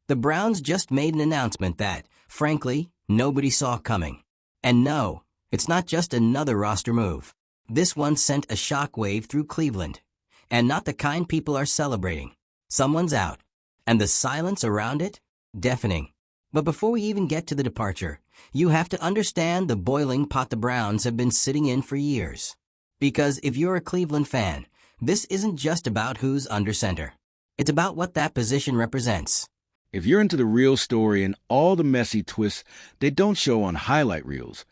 The Browns just made an announcement that, frankly, nobody saw coming. And no, it's not just another roster move. This one sent a shockwave through Cleveland. And not the kind people are celebrating. Someone's out. And the silence around it? Deafening. But before we even get to the departure, you have to understand the boiling pot the Browns have been sitting in for years. Because if you're a Cleveland fan, this isn't just about who's under center. It's about what that position represents. If you're into the real story and all the messy twists they don't show on highlight reels,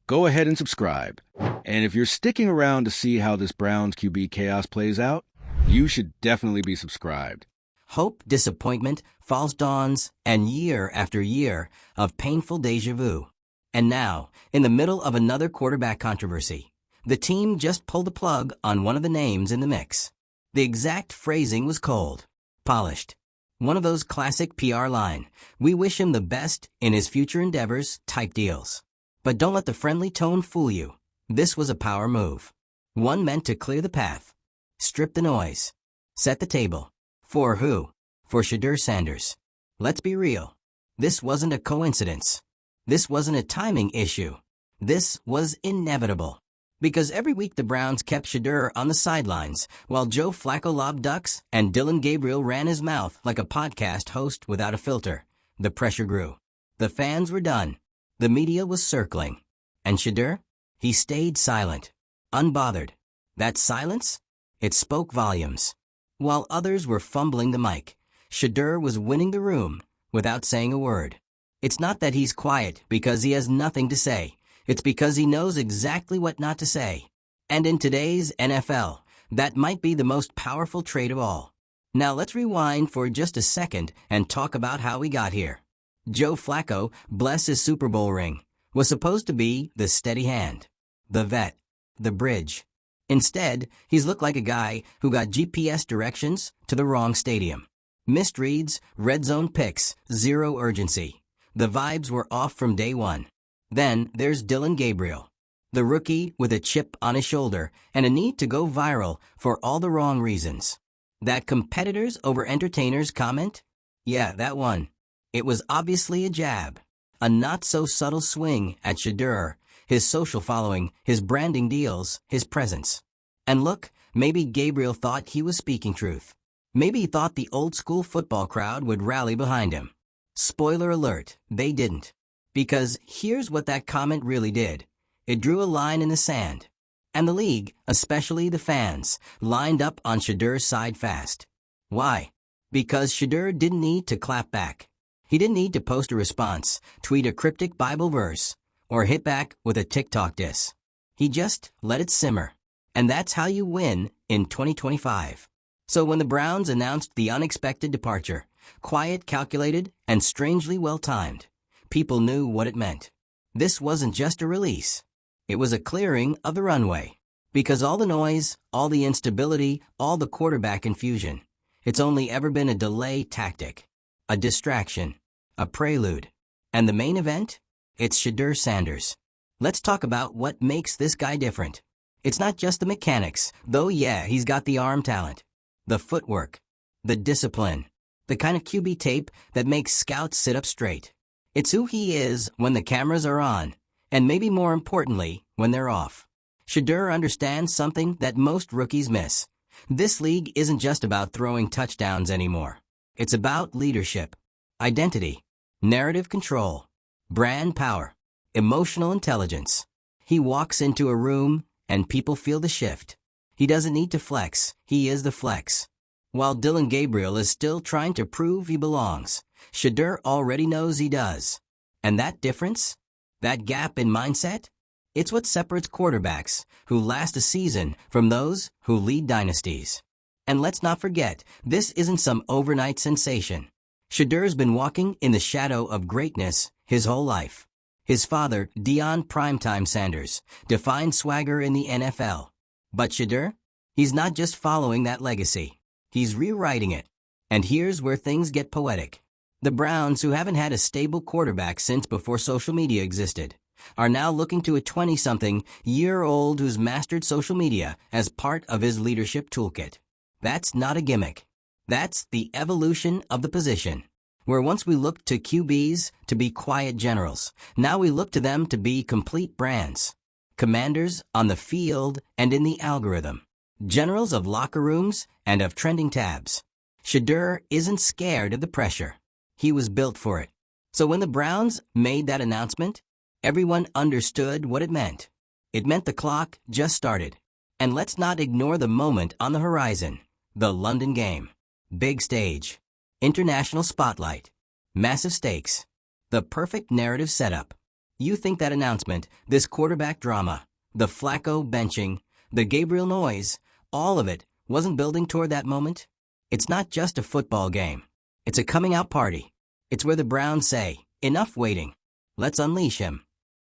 go ahead and subscribe. And if you're sticking around to see how this Browns QB chaos plays out, you should definitely be subscribed. Hope, disappointment, false dawns, and year after year of painful déjà vu. And now, in the middle of another quarterback controversy, the team just pulled the plug on one of the names in the mix. The exact phrasing was cold, polished. One of those classic PR line, "We wish him the best in his future endeavors" type deals. But don't let the friendly tone fool you. This was a power move. One meant to clear the path, strip the noise, set the table. For who? For Shedeur Sanders. Let's be real. This wasn't a coincidence. This wasn't a timing issue. This was inevitable. Because every week the Browns kept Shedeur on the sidelines, while Joe Flacco lobbed ducks and Dillon Gabriel ran his mouth like a podcast host without a filter. The pressure grew. The fans were done. The media was circling. And Shedeur? He stayed silent, unbothered. That silence? It spoke volumes. While others were fumbling the mic, Shedeur was winning the room without saying a word. It's not that he's quiet because he has nothing to say. It's because he knows exactly what not to say. And in today's NFL, that might be the most powerful trait of all. Now let's rewind for just a second and talk about how we got here. Joe Flacco, bless his Super Bowl ring, was supposed to be the steady hand, the vet, the bridge. Instead, he's looked like a guy who got GPS directions to the wrong stadium. Missed reads, red zone picks, zero urgency. The vibes were off from day one. Then there's Dillon Gabriel, the rookie with a chip on his shoulder and a need to go viral for all the wrong reasons. That competitors over entertainers comment? Yeah, that one. It was obviously a jab, a not-so-subtle swing at Shedeur, his social following, his branding deals, his presence. And look, maybe Gabriel thought he was speaking truth. Maybe he thought the old-school football crowd would rally behind him. Spoiler alert, they didn't. Because here's what that comment really did. It drew a line in the sand. And the league, especially the fans, lined up on Shedeur's side fast. Why? Because Shedeur didn't need to clap back. He didn't need to post a response, tweet a cryptic Bible verse, or hit back with a TikTok diss. He just let it simmer. And that's how you win in 2025. So when the Browns announced the unexpected departure, quiet, calculated, and strangely well-timed, people knew what it meant. This wasn't just a release. It was a clearing of the runway. Because all the noise, all the instability, all the quarterback confusion, it's only ever been a delay tactic, a distraction, a prelude. And the main event? It's Shedeur Sanders. Let's talk about what makes this guy different. It's not just the mechanics, though yeah, he's got the arm talent. The footwork, the discipline, the kind of QB tape that makes scouts sit up straight. It's who he is when the cameras are on, and maybe more importantly, when they're off. Shedeur understands something that most rookies miss. This league isn't just about throwing touchdowns anymore. It's about leadership, identity, narrative control, brand power, emotional intelligence. He walks into a room and people feel the shift. He doesn't need to flex, he is the flex. While Dillon Gabriel is still trying to prove he belongs, Shedeur already knows he does. And that difference? That gap in mindset? It's what separates quarterbacks who last a season from those who lead dynasties. And let's not forget, this isn't some overnight sensation. Shedeur's been walking in the shadow of greatness his whole life. His father, Deion Primetime Sanders, defined swagger in the NFL. But Shedeur? He's not just following that legacy. He's rewriting it. And here's where things get poetic. The Browns, who haven't had a stable quarterback since before social media existed, are now looking to a 20-something-year-old who's mastered social media as part of his leadership toolkit. That's not a gimmick. That's the evolution of the position. Where once we looked to QBs to be quiet generals, now we look to them to be complete brands. Commanders on the field and in the algorithm. Generals of locker rooms and of trending tabs. Shedeur isn't scared of the pressure. He was built for it. So when the Browns made that announcement, everyone understood what it meant. It meant the clock just started. And let's not ignore the moment on the horizon. The London game. Big stage. International spotlight. Massive stakes. The perfect narrative setup. You think that announcement, this quarterback drama, the Flacco benching, the Gabriel noise, all of it wasn't building toward that moment? It's not just a football game. It's a coming out party. It's where the Browns say, enough waiting. Let's unleash him.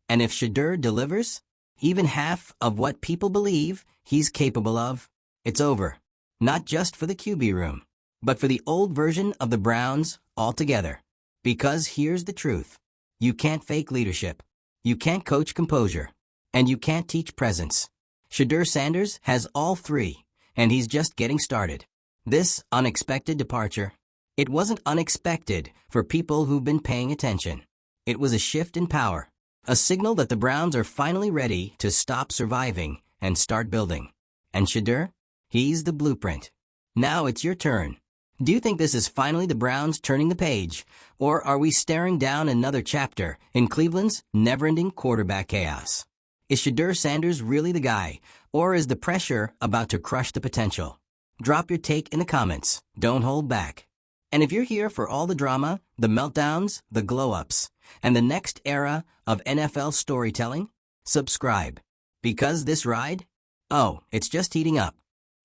And if Shedeur delivers, even half of what people believe he's capable of, it's over. Not just for the QB room, but for the old version of the Browns altogether. Because here's the truth. You can't fake leadership. You can't coach composure. And you can't teach presence. Shedeur Sanders has all three, and he's just getting started. This unexpected departure, it wasn't unexpected for people who've been paying attention. It was a shift in power, a signal that the Browns are finally ready to stop surviving and start building. And Shedeur, he's the blueprint. Now it's your turn. Do you think this is finally the Browns turning the page, or are we staring down another chapter in Cleveland's never-ending quarterback chaos? Is Shedeur Sanders really the guy, or is the pressure about to crush the potential? Drop your take in the comments. Don't hold back. And if you're here for all the drama, the meltdowns, the glow-ups, and the next era of NFL storytelling, subscribe. Because this ride? Oh, it's just heating up.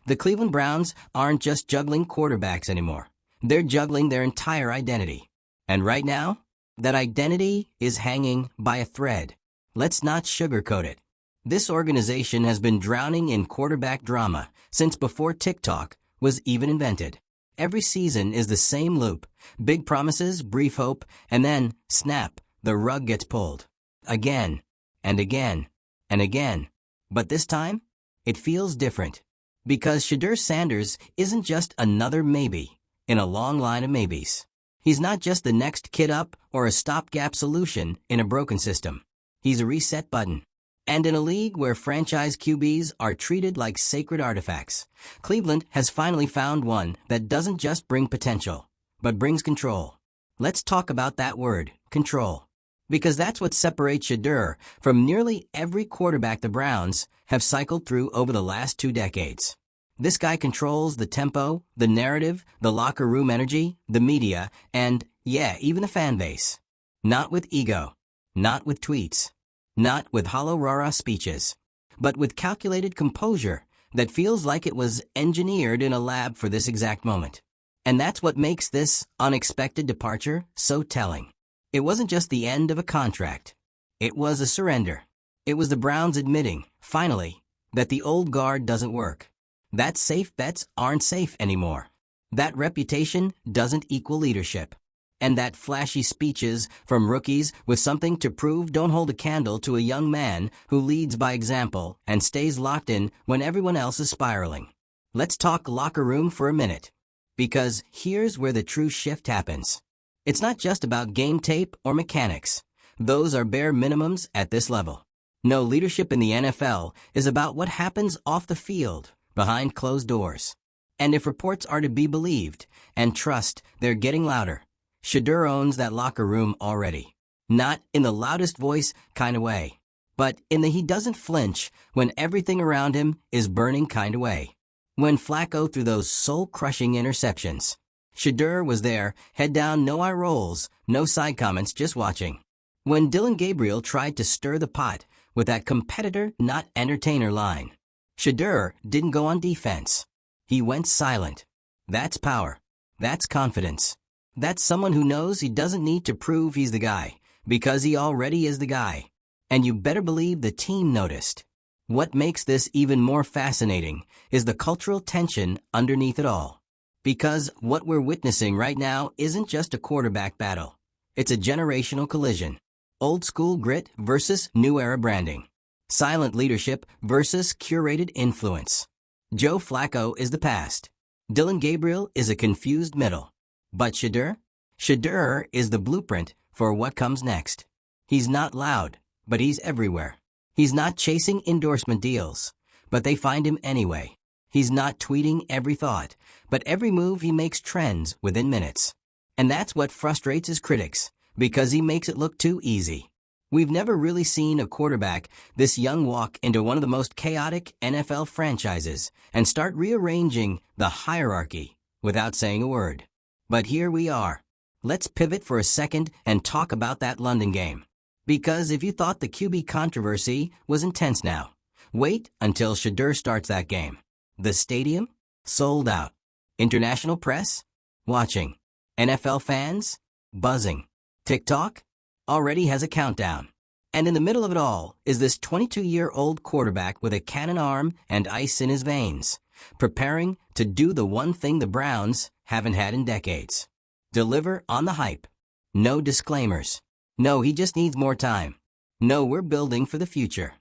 The Cleveland Browns aren't just juggling quarterbacks anymore. They're juggling their entire identity. And right now, that identity is hanging by a thread. Let's not sugarcoat it. This organization has been drowning in quarterback drama since before TikTok was even invented. Every season is the same loop. Big promises, brief hope, and then, snap, the rug gets pulled. Again, and again, and again. But this time, it feels different. Because Shedeur Sanders isn't just another maybe in a long line of maybes. He's not just the next kid up or a stopgap solution in a broken system. He's a reset button. And in a league where franchise QBs are treated like sacred artifacts, Cleveland has finally found one that doesn't just bring potential, but brings control. Let's talk about that word, control. Because that's what separates Shedeur from nearly every quarterback the Browns have cycled through over the last 2 decades. This guy controls the tempo, the narrative, the locker room energy, the media, and, yeah, even the fan base. Not with ego, not with tweets, not with hollow rah-rah speeches, but with calculated composure that feels like it was engineered in a lab for this exact moment. And that's what makes this unexpected departure so telling. It wasn't just the end of a contract. It was a surrender. It was the Browns admitting, finally, that the old guard doesn't work. That safe bets aren't safe anymore. That reputation doesn't equal leadership. And that flashy speeches from rookies with something to prove don't hold a candle to a young man who leads by example and stays locked in when everyone else is spiraling. Let's talk locker room for a minute. Because here's where the true shift happens. It's not just about game tape or mechanics. Those are bare minimums at this level. No, leadership in the NFL is about what happens off the field, behind closed doors. And if reports are to be believed, and trust, they're getting louder. Shedeur owns that locker room already. Not in the loudest voice kind of way, but in the he doesn't flinch when everything around him is burning kind of way. When Flacco threw those soul-crushing interceptions, Shedeur was there, head down, no eye rolls, no side comments, just watching. When Dylan Gabriel tried to stir the pot with that competitor, not entertainer line, Shedeur didn't go on defense. He went silent. That's power. That's confidence. That's someone who knows he doesn't need to prove he's the guy, because he already is the guy. And you better believe the team noticed. What makes this even more fascinating is the cultural tension underneath it all. Because what we're witnessing right now isn't just a quarterback battle. It's a generational collision. Old school grit versus new era branding. Silent leadership versus curated influence. Joe Flacco is the past. Dylan Gabriel is a confused middle. But Shedeur? Shadur is the blueprint for what comes next. He's not loud, but he's everywhere. He's not chasing endorsement deals, but they find him anyway. He's not tweeting every thought, but every move he makes trends within minutes. And that's what frustrates his critics, because he makes it look too easy. We've never really seen a quarterback this young walk into one of the most chaotic NFL franchises and start rearranging the hierarchy without saying a word. But here we are. Let's pivot for a second and talk about that London game. Because if you thought the QB controversy was intense now, wait until Shadur starts that game. The stadium? Sold out. International press? Watching. NFL fans? Buzzing. TikTok? Already has a countdown. And in the middle of it all is this 22-year-old quarterback with a cannon arm and ice in his veins, preparing to do the one thing the Browns haven't had in decades. Deliver on the hype. No disclaimers. No, he just needs more time. No, we're building for the future.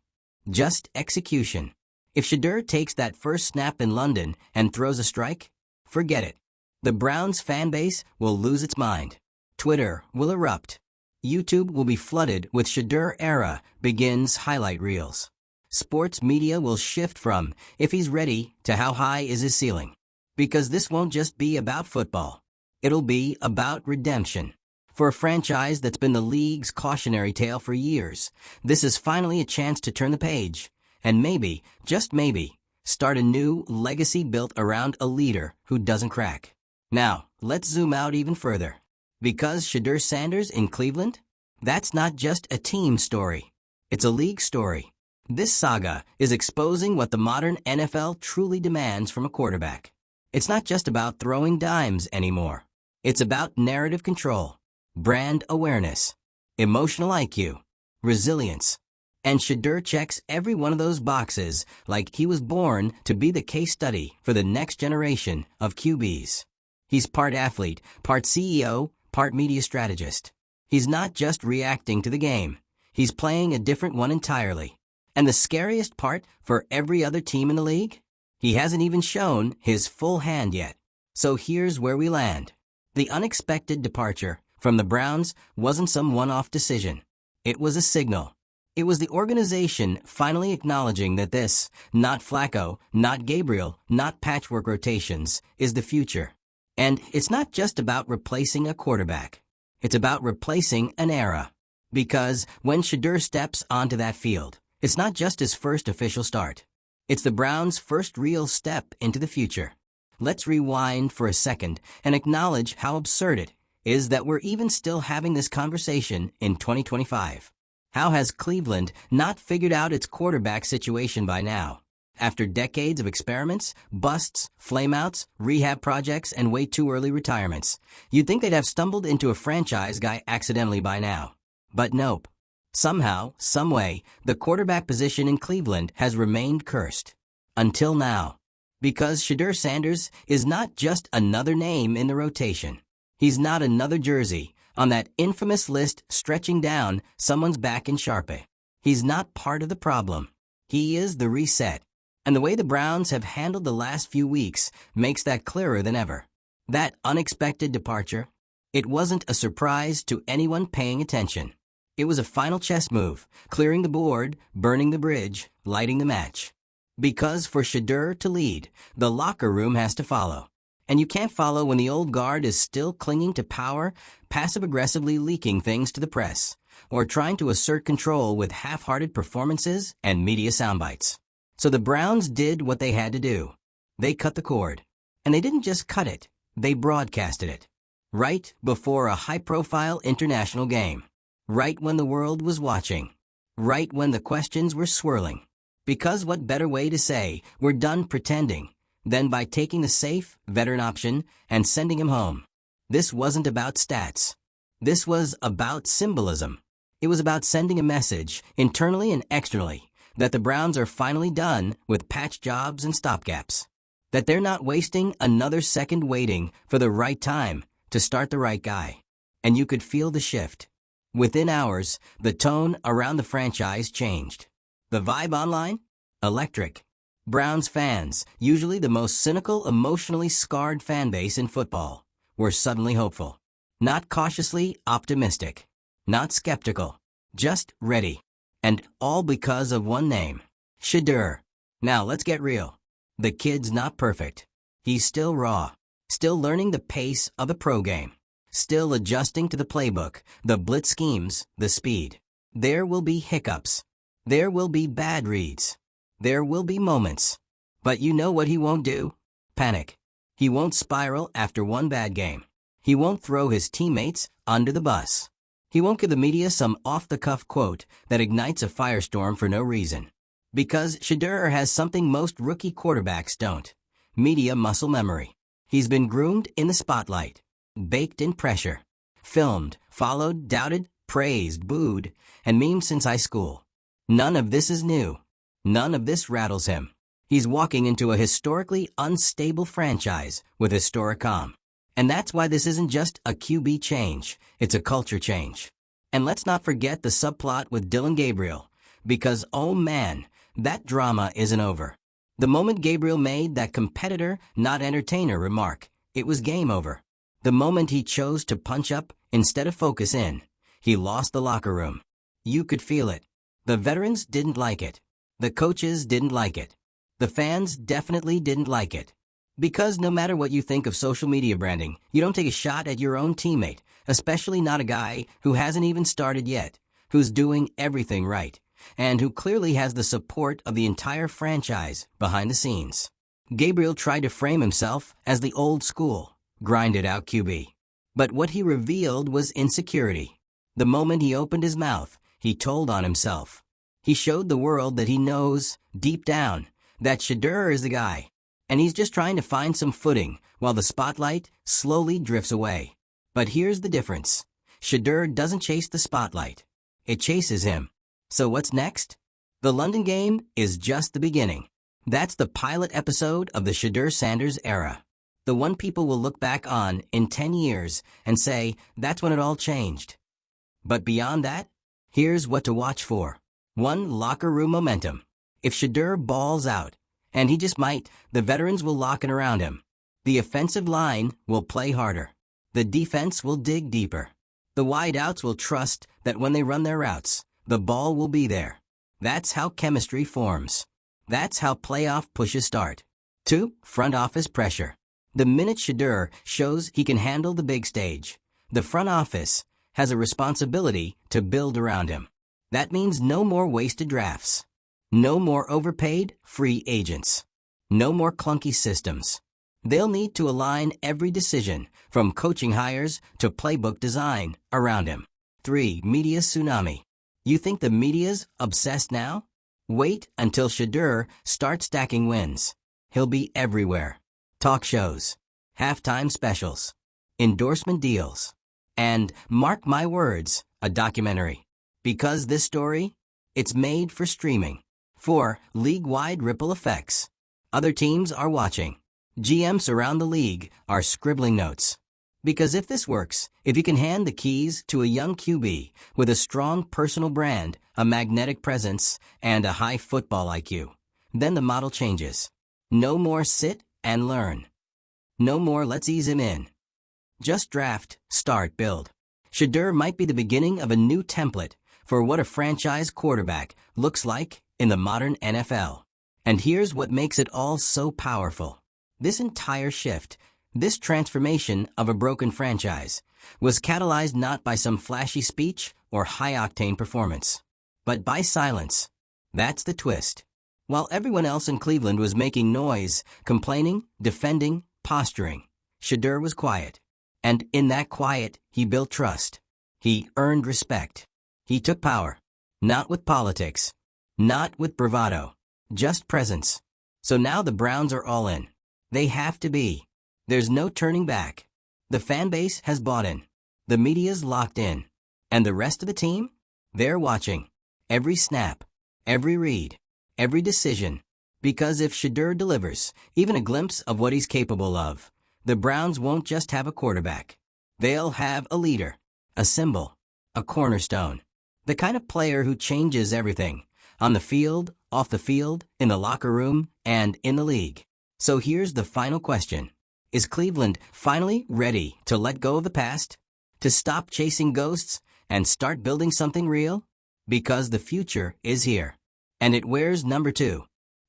Just execution. If Shadur takes that first snap in London and throws a strike, forget it. The Browns fan base will lose its mind. Twitter will erupt. YouTube will be flooded with Shadur era begins highlight reels. Sports media will shift from if he's ready to how high is his ceiling. Because this won't just be about football. It'll be about redemption. For a franchise that's been the league's cautionary tale for years, this is finally a chance to turn the page and maybe, just maybe, start a new legacy built around a leader who doesn't crack. Now, let's zoom out even further. Because Shadur Sanders in Cleveland? That's not just a team story. It's a league story. This saga is exposing what the modern NFL truly demands from a quarterback. It's not just about throwing dimes anymore. It's about narrative control, brand awareness, emotional IQ, resilience. And Shadur checks every one of those boxes like he was born to be the case study for the next generation of QBs. He's part athlete, part CEO, part media strategist. He's not just reacting to the game. He's playing a different one entirely. And the scariest part for every other team in the league? He hasn't even shown his full hand yet. So here's where we land. The unexpected departure from the Browns wasn't some one-off decision. It was a signal. It was the organization finally acknowledging that this, not Flacco, not Gabriel, not patchwork rotations, is the future. And it's not just about replacing a quarterback. It's about replacing an era. Because when Shadur steps onto that field, it's not just his first official start. It's the Browns' first real step into the future. Let's rewind for a second and acknowledge how absurd it is that we're even still having this conversation in 2025. How has Cleveland not figured out its quarterback situation by now? After decades of experiments, busts, flameouts, rehab projects, and way too early retirements, you'd think they'd have stumbled into a franchise guy accidentally by now. But nope. Somehow, someway, the quarterback position in Cleveland has remained cursed. Until now. Because Shadur Sanders is not just another name in the rotation. He's not another jersey on that infamous list stretching down someone's back in Sharpie. He's not part of the problem. He is the reset. And the way the Browns have handled the last few weeks makes that clearer than ever. That unexpected departure, it wasn't a surprise to anyone paying attention. It was a final chess move, clearing the board, burning the bridge, lighting the match. Because for Shadur to lead, the locker room has to follow. And you can't follow when the old guard is still clinging to power, passive-aggressively leaking things to the press, or trying to assert control with half-hearted performances and media soundbites. So the Browns did what they had to do. They cut the cord. And they didn't just cut it, they broadcasted it. Right before a high-profile international game. Right when the world was watching. Right when the questions were swirling. Because what better way to say we're done pretending than by taking the safe, veteran option and sending him home. This wasn't about stats. This was about symbolism. It was about sending a message, internally and externally, that the Browns are finally done with patch jobs and stopgaps. That they're not wasting another second waiting for the right time to start the right guy. And you could feel the shift. Within hours, the tone around the franchise changed. The vibe online? Electric. Browns fans, usually the most cynical, emotionally scarred fan base in football, were suddenly hopeful. Not cautiously optimistic. Not skeptical. Just ready. And all because of one name. Shedeur. Now let's get real. The kid's not perfect. He's still raw. Still learning the pace of a pro game. Still adjusting to the playbook, the blitz schemes, the speed. There will be hiccups. There will be bad reads. There will be moments. But you know what he won't do? Panic. He won't spiral after one bad game. He won't throw his teammates under the bus. He won't give the media some off-the-cuff quote that ignites a firestorm for no reason. Because Shedeur has something most rookie quarterbacks don't. Media muscle memory. He's been groomed in the spotlight. Baked in pressure. Filmed, followed, doubted, praised, booed, and memed since high school. None of this is new. None of this rattles him. He's walking into a historically unstable franchise with historic calm. And that's why this isn't just a QB change, it's a culture change. And let's not forget the subplot with Dillon Gabriel, because oh man, that drama isn't over. The moment Gabriel made that competitor, not entertainer remark, it was game over. The moment he chose to punch up instead of focus in, he lost the locker room. You could feel it. The veterans didn't like it. The coaches didn't like it. The fans definitely didn't like it. Because no matter what you think of social media branding, you don't take a shot at your own teammate, especially not a guy who hasn't even started yet, who's doing everything right, and who clearly has the support of the entire franchise behind the scenes. Gabriel tried to frame himself as the old school, grinded-out QB. But what he revealed was insecurity. The moment he opened his mouth, he told on himself. He showed the world that he knows, deep down, that Shedeur is the guy. And he's just trying to find some footing while the spotlight slowly drifts away. But here's the difference. Shedeur doesn't chase the spotlight. It chases him. So what's next? The London game is just the beginning. That's the pilot episode of the Shedeur Sanders era. The one people will look back on in 10 years and say, that's when it all changed. But beyond that, here's what to watch for. 1. Locker room momentum. If Shedeur balls out, and he just might, the veterans will lock in around him. The offensive line will play harder. The defense will dig deeper. The wideouts will trust that when they run their routes, the ball will be there. That's how chemistry forms. That's how playoff pushes start. 2. Front office pressure. The minute Shedeur shows he can handle the big stage, the front office has a responsibility to build around him. That means no more wasted drafts. No more overpaid free agents. No more clunky systems. They'll need to align every decision, from coaching hires to playbook design, around him. 3. Media tsunami. You think the media's obsessed now? Wait until Shedeur starts stacking wins. He'll be everywhere. Talk shows, halftime specials, endorsement deals, and, mark my words, a documentary. Because this story, it's made for streaming. 4. League-wide ripple effects. Other teams are watching. GMs around the league are scribbling notes. Because if this works, if you can hand the keys to a young QB with a strong personal brand, a magnetic presence, and a high football IQ, then the model changes. No more sit and learn. No more let's ease him in. Just draft, start, build. Shedeur might be the beginning of a new template for what a franchise quarterback looks like in the modern NFL. And here's what makes it all so powerful. This entire shift, this transformation of a broken franchise, was catalyzed not by some flashy speech or high-octane performance, but by silence. That's the twist. While everyone else in Cleveland was making noise, complaining, defending, posturing, Shedeur was quiet. And in that quiet, he built trust. He earned respect. He took power. Not with politics. Not with bravado. Just presence. So now the Browns are all in. They have to be. There's no turning back. The fan base has bought in. The media's locked in. And the rest of the team? They're watching. Every snap. Every read. Every decision. Because if Shedeur delivers even a glimpse of what he's capable of, the Browns won't just have a quarterback. They'll have a leader. A symbol. A cornerstone. The kind of player who changes everything. On the field, off the field, in the locker room, and in the league. So here's the final question. Is Cleveland finally ready to let go of the past? To stop chasing ghosts and start building something real? Because the future is here. And it wears number 2.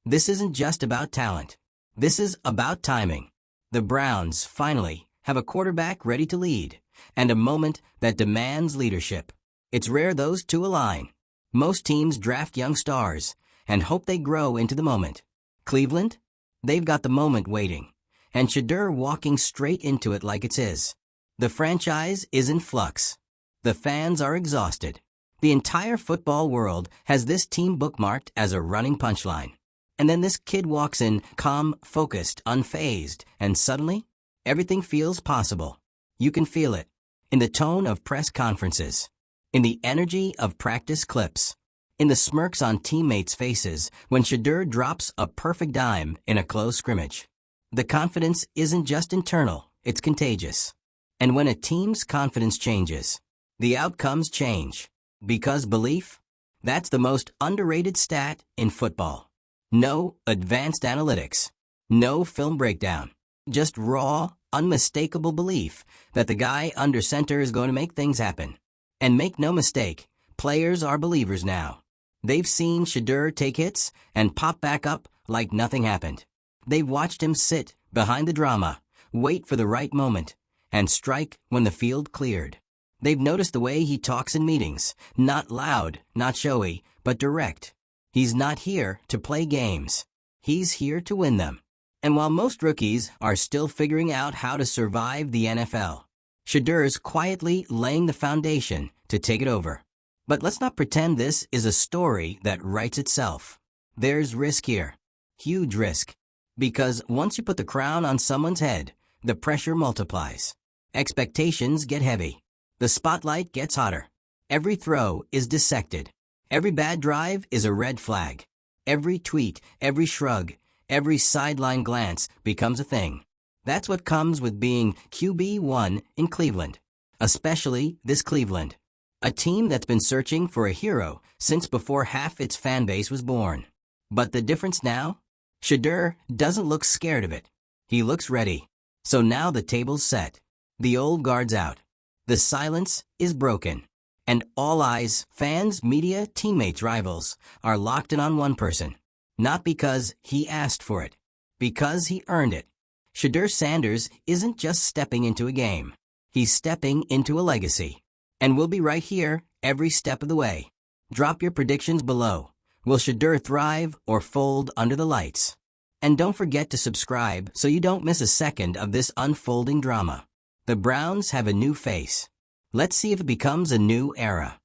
This isn't just about talent. This is about timing. The Browns, finally, have a quarterback ready to lead, and a moment that demands leadership. It's rare those two align. Most teams draft young stars and hope they grow into the moment. Cleveland? They've got the moment waiting, and Shedeur walking straight into it like it's his. The franchise is in flux. The fans are exhausted. The entire football world has this team bookmarked as a running punchline. And then this kid walks in, calm, focused, unfazed, and suddenly, everything feels possible. You can feel it. In the tone of press conferences. In the energy of practice clips. In the smirks on teammates' faces when Shedeur drops a perfect dime in a close scrimmage. The confidence isn't just internal, it's contagious. And when a team's confidence changes, the outcomes change. Because belief? That's the most underrated stat in football. No advanced analytics. No film breakdown. Just raw, unmistakable belief that the guy under center is going to make things happen. And make no mistake, players are believers now. They've seen Shedeur take hits and pop back up like nothing happened. They've watched him sit behind the drama, wait for the right moment, and strike when the field cleared. They've noticed the way he talks in meetings, not loud, not showy, but direct. He's not here to play games. He's here to win them. And while most rookies are still figuring out how to survive the NFL, Shedeur's quietly laying the foundation to take it over. But let's not pretend this is a story that writes itself. There's risk here. Huge risk. Because once you put the crown on someone's head, the pressure multiplies. Expectations get heavy. The spotlight gets hotter. Every throw is dissected. Every bad drive is a red flag. Every tweet, every shrug, every sideline glance becomes a thing. That's what comes with being QB1 in Cleveland. Especially this Cleveland. A team that's been searching for a hero since before half its fan base was born. But the difference now? Shedeur doesn't look scared of it. He looks ready. So now the table's set. The old guard's out. The silence is broken. And all eyes, fans, media, teammates, rivals, are locked in on one person. Not because he asked for it. Because he earned it. Shedeur Sanders isn't just stepping into a game. He's stepping into a legacy. And we'll be right here every step of the way. Drop your predictions below. Will Shedeur thrive or fold under the lights? And don't forget to subscribe so you don't miss a second of this unfolding drama. The Browns have a new face. Let's see if it becomes a new era.